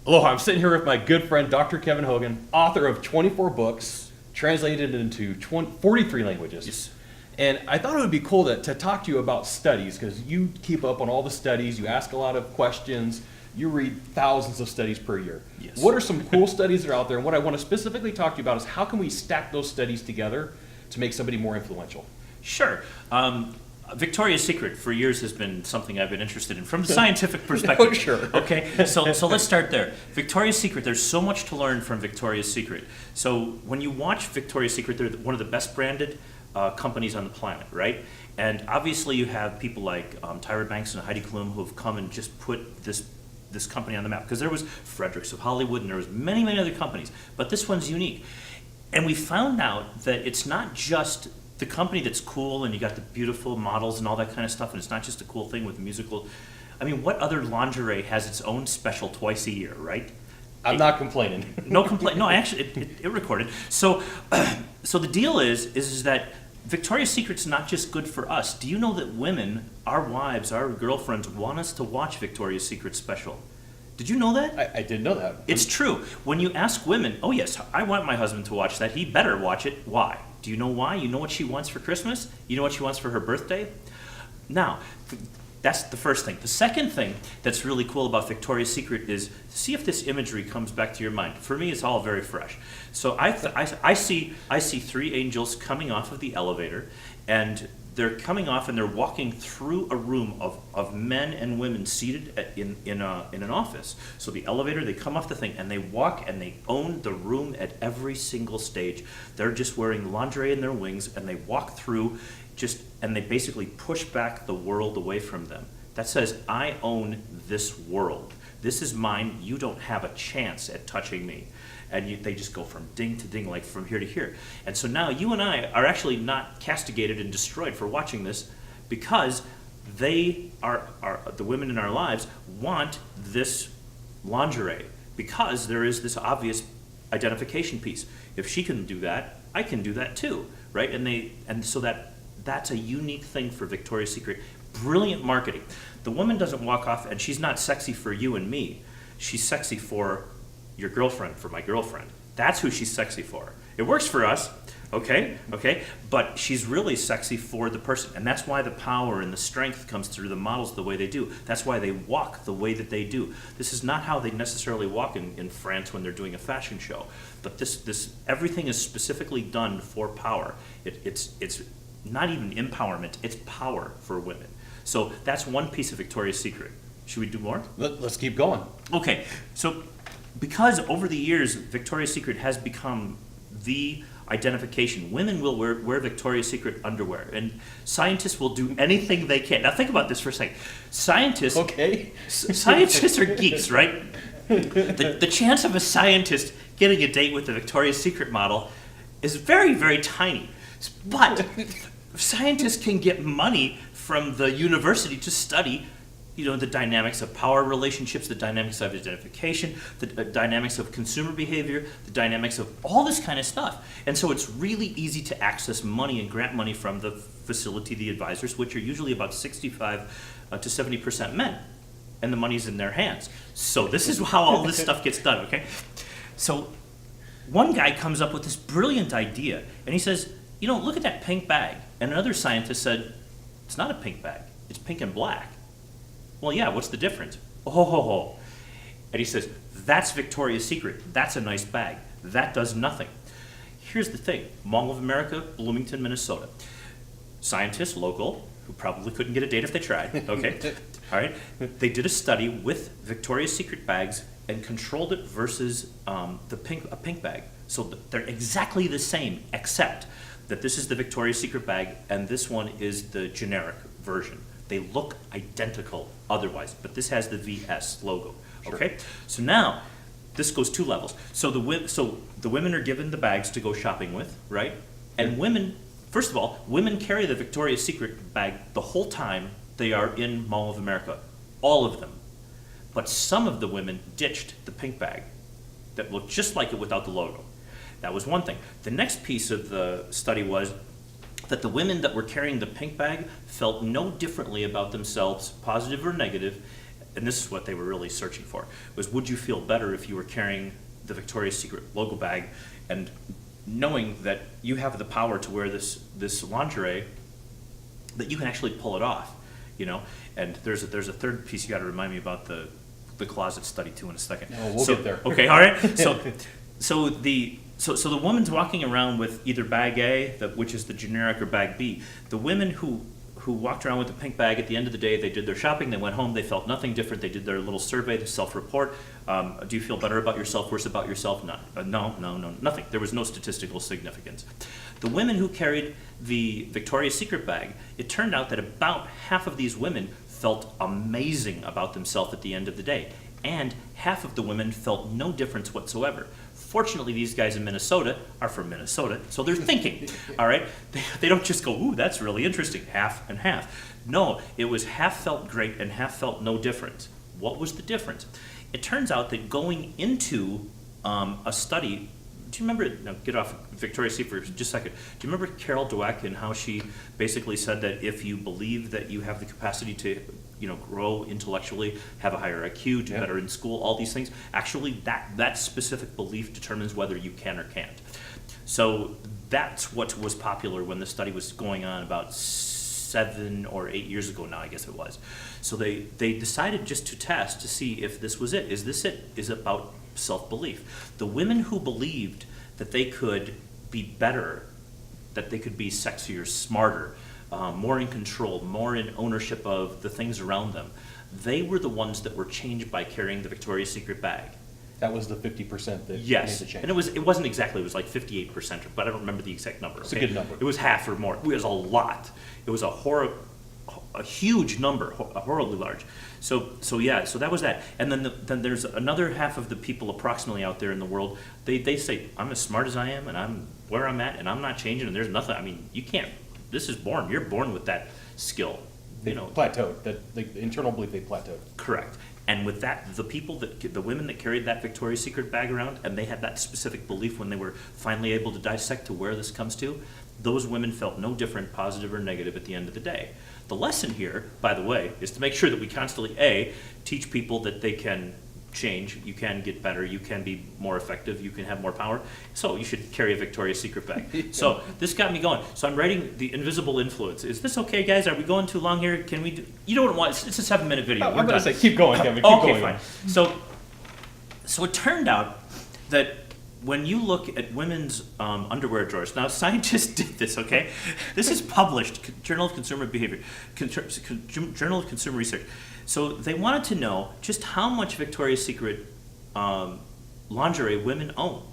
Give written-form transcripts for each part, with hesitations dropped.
Aloha, I'm sitting here with my good friend Dr. Kevin Hogan, author of 24 books, translated into 43 languages. Yes. And I thought it would be cool to talk to you about studies, because you keep up on all the studies, you ask a lot of questions, you read thousands of studies per year. Yes. What are some cool studies that are out there? And what I want to specifically talk to you about is how can we stack those studies together to make somebody more influential? Sure. Victoria's Secret for years has been something I've been interested in from the scientific perspective. Oh, sure. Okay, so let's start there. Victoria's Secret, there's so much to learn from Victoria's Secret. So when you watch Victoria's Secret, they're one of the best branded companies on the planet, right? And obviously you have people like Tyra Banks and Heidi Klum who have come and just put this company on the map. Because there was Fredericks of Hollywood and there was many, many other companies. But this one's unique. And we found out that it's not just the company that's cool and you got the beautiful models and all that kind of stuff, and it's not just a cool thing with musical. I mean, what other lingerie has its own special twice a year, right? I'm not complaining. No complaint. No, actually, it recorded. So, so the deal is that Victoria's Secret's not just good for us. Do you know that women, our wives, our girlfriends, want us to watch Victoria's Secret special? Did you know that? I didn't know that. It's true. When you ask women, oh yes, I want my husband to watch that. He better watch it. Why? Do you know why? You know what she wants for Christmas? You know what she wants for her birthday? Now, that's the first thing. The second thing that's really cool about Victoria's Secret is see if this imagery comes back to your mind. For me, it's all very fresh. So I see three angels coming off of the elevator, and they're coming off and they're walking through a room of men and women seated in an office. So the elevator, they come off the thing and they walk and they own the room at every single stage. They're just wearing lingerie in their wings and they walk through and they basically push back the world away from them. That says, I own this world. This is mine. You don't have a chance at touching me. And they just go from ding to ding, like from here to here. And so now you and I are actually not castigated and destroyed for watching this, because they are the women in our lives want this lingerie, because there is this obvious identification piece. If she can do that, I can do that too, right? And so that's a unique thing for Victoria's Secret. Brilliant marketing. The woman doesn't walk off and she's not sexy for you and me. She's sexy for your girlfriend, for my girlfriend. That's who she's sexy for. It works for us, okay, but she's really sexy for the person. And that's why the power and the strength comes through the models the way they do. That's why they walk the way that they do. This is not how they necessarily walk in France when they're doing a fashion show. But this everything is specifically done for power. It's not even empowerment, it's power for women. So that's one piece of Victoria's Secret. Should we do more? Let's keep going. Okay, so because over the years, Victoria's Secret has become the identification. Women will wear Victoria's Secret underwear, and scientists will do anything they can. Now think about this for a second. Scientists are geeks, right? The chance of a scientist getting a date with a Victoria's Secret model is very, very tiny. But scientists can get money from the university to study the dynamics of power relationships, the dynamics of identification, the dynamics of consumer behavior, the dynamics of all this kind of stuff. And so it's really easy to access money and grant money from the facility, the advisors, which are usually about 65 to 70% men. And the money's in their hands. So this is how all this stuff gets done, okay? So one guy comes up with this brilliant idea, and he says, look at that pink bag. And another scientist said, it's not a pink bag, it's pink and black. Well, yeah, what's the difference? Oh. And he says, that's Victoria's Secret. That's a nice bag. That does nothing. Here's the thing. Mall of America, Bloomington, Minnesota. Scientists, local, who probably couldn't get a date if they tried, okay? All right. They did a study with Victoria's Secret bags and controlled it versus a pink bag. So they're exactly the same, except that this is the Victoria's Secret bag and this one is the generic version. They look identical otherwise, but this has the VS logo, okay? Sure. So now, this goes two levels. So the women are given the bags to go shopping with, right? And women, first of all, women carry the Victoria's Secret bag the whole time they are in Mall of America, all of them. But some of the women ditched the pink bag that looked just like it without the logo. That was one thing. The next piece of the study was that the women that were carrying the pink bag felt no differently about themselves, positive or negative, and this is what they were really searching for, was would you feel better if you were carrying the Victoria's Secret logo bag and knowing that you have the power to wear this lingerie, that you can actually pull it off, you know? And there's a third piece you got to remind me about the closet study too in a second. Oh, we'll get there. Okay, all right. So the woman's walking around with either bag A, which is the generic, or bag B. The women who walked around with the pink bag, at the end of the day, they did their shopping, they went home, they felt nothing different, they did their little survey, the self-report. Do you feel better about yourself, worse about yourself? No, nothing. There was no statistical significance. The women who carried the Victoria's Secret bag, it turned out that about half of these women felt amazing about themselves at the end of the day, and half of the women felt no difference whatsoever. Fortunately, these guys in Minnesota are from Minnesota, so they're thinking, all right? They don't just go, ooh, that's really interesting, half and half. No, it was half felt great and half felt no difference. What was the difference? It turns out that going into a study, do you remember, now get off Victoria's Secret for just a second, do you remember Carol Dweck and how she basically said that if you believe that you have the capacity to grow intellectually, have a higher IQ, do better in school, all these things, actually that specific belief determines whether you can or can't. So that's what was popular when the study was going on about 7 or 8 years ago now, I guess it was. So they decided just to test to see if this was it. Is this it? Is it about self-belief? The women who believed that they could be better, that they could be sexier, smarter, more in control, more in ownership of the things around them, they were the ones that were changed by carrying the Victoria's Secret bag. That was the 50% that made Yes, the change. and it wasn't exactly, it was like 58%, but I don't remember the exact number. It's a good number. It was half or more. It was a lot. It was a huge number, horribly large. So that was that. And then there's another half of the people approximately out there in the world. They say, I'm as smart as I am, and I'm where I'm at, and I'm not changing, and there's nothing. I mean, you can't. This is born. You're born with that skill. They plateaued. The internal belief, they plateaued. Correct. And with that, the women that carried that Victoria's Secret bag around, and they had that specific belief when they were finally able to dissect to where this comes to, those women felt no different, positive or negative, at the end of the day. The lesson here, by the way, is to make sure that we constantly, teach people that they can change, you can get better, you can be more effective, you can have more power. So you should carry a Victoria's Secret bag. So this got me going. So I'm writing The Invisible Influence. Is this okay, guys? Are we going too long here? Can we do, you don't want, it's a 7-minute video. I'm going to say, keep going, Kevin, keep going. Okay, fine. So it turned out that when you look at women's underwear drawers, now scientists did this, okay? This is published, Journal of Consumer Behavior, Journal of Consumer Research. So they wanted to know just how much Victoria's Secret lingerie women own.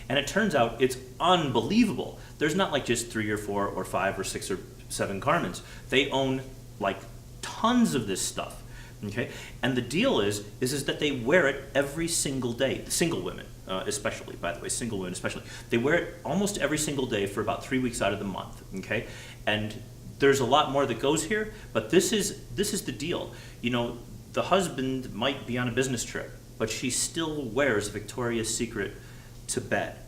And it turns out it's unbelievable. There's not like just 3 or 4 or 5 or 6 or 7 garments. They own like tons of this stuff. Okay, and the deal is that they wear it every single day. Single women, especially, by the way, single women especially, they wear it almost every single day for about 3 weeks out of the month. Okay, and there's a lot more that goes here, but this is the deal. The husband might be on a business trip, but she still wears Victoria's Secret to bed,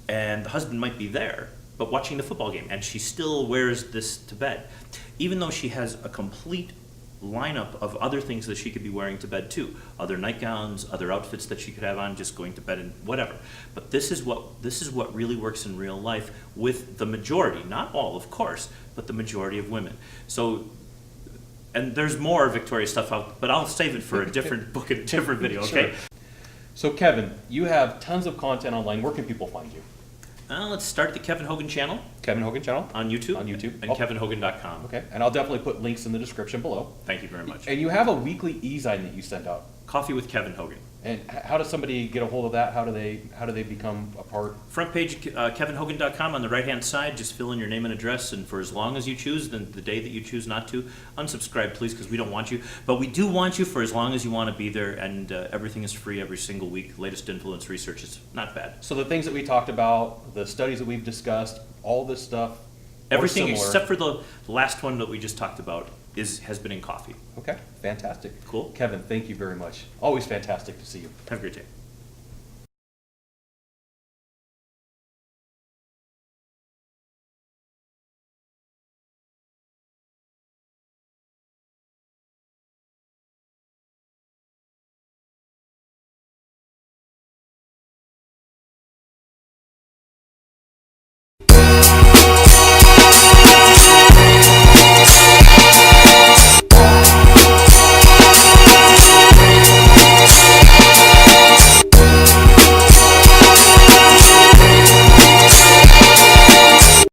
and the husband might be there, but watching the football game, and she still wears this to bed, even though she has a complete lineup of other things that she could be wearing to bed too, other nightgowns, other outfits that she could have on just going to bed and whatever. But this is what really works in real life with the majority, not all of course, but the majority of women. So, and there's more Victoria stuff out, but I'll save it for a different book, a different video, okay? Sure. So Kevin, you have tons of content online. Where can people find you? Let's start the Kevin Hogan channel. Kevin Hogan channel? On YouTube. On YouTube. And kevinhogan.com. Okay, and I'll definitely put links in the description below. Thank you very much. And you have a weekly e-zine that you send out. Coffee with Kevin Hogan. And how does somebody get a hold of that? How do they become a part? Front page, kevinhogan.com. On the right-hand side, just fill in your name and address, and for as long as you choose, then the day that you choose not to, unsubscribe, please, because we don't want you. But we do want you for as long as you want to be there, and everything is free every single week. Latest influence research is not bad. So the things that we talked about, the studies that we've discussed, all this stuff, everything similar. Except for the last one that we just talked about has been in coffee. Okay, fantastic. Cool. Kevin, thank you very much. Always fantastic to see you. Have a great day.